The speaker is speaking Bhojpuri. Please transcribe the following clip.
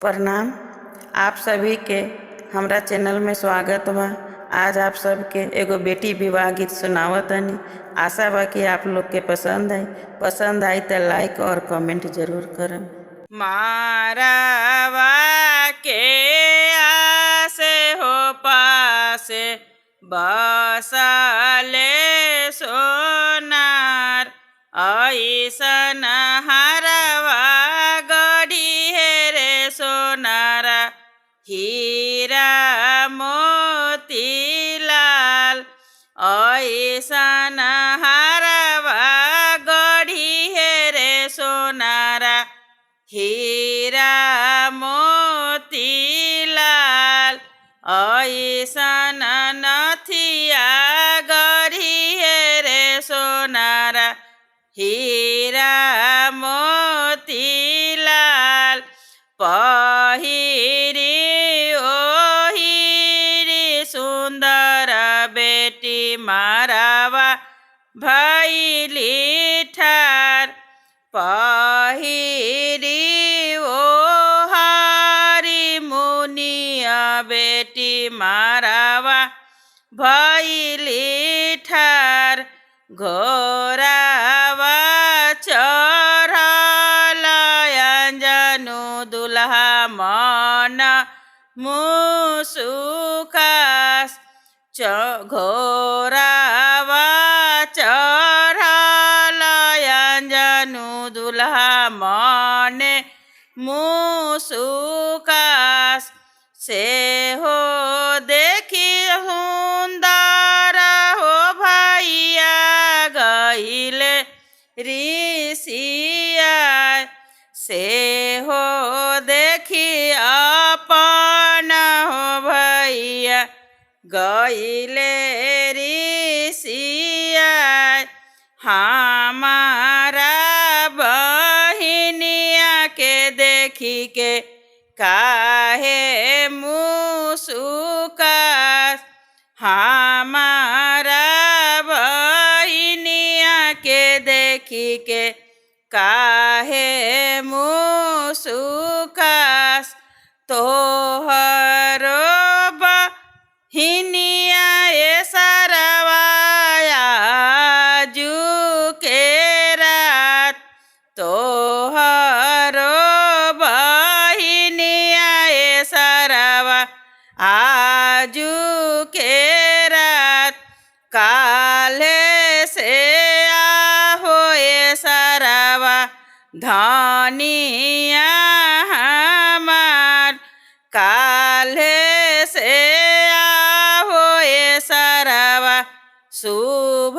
प्रणाम। आप सभी के हमरा चैनल में स्वागत बा। आज आप सबके एगो बेटी विवाह गीत सुनावतनी। आशा बा कि आप लोग के पसंद आई तो लाइक और कमेंट जरूर करम। मारावा के आसे हो पासे बसले सोनार, ऐसन हरवा गढ़ी है रे सोनारा, हीरा मोती लाल, ऐसन हरवा गढ़ी है रे सोनारा, हीरा मोती लाल, ऐसन नथिया गढ़ी है रे सोनारा, हीरा मोती लाल, पहिरी ओहिरी सुंदर बेटी मारावा भैली ठार, पहिरी ओ हरी मुनिया बेटी मारावा भैली ठार, घोरावा चढ़ल अंजनु दुल्हा मन मुसुकास, घोरावा चढ़ल अंजनु दुल्हा मन मुसुकास, से हो देखी हुंदर हो भैया गइले ऋषिया, से हो देखी अपन हो भैया गइले ऋषिया, हमारा बहिनिया के देखी के काहे मुसुकास, हमारा बहिनिया के देखी के काहे मुसुकास, तोहरो बहिनिया ए सरवाया जू के रात, तोहरो बहिनिया ए सरवा आजू के रात, काले से आहो ए सरवा धनिया हमार, काले से आहो ए सरवा शुभ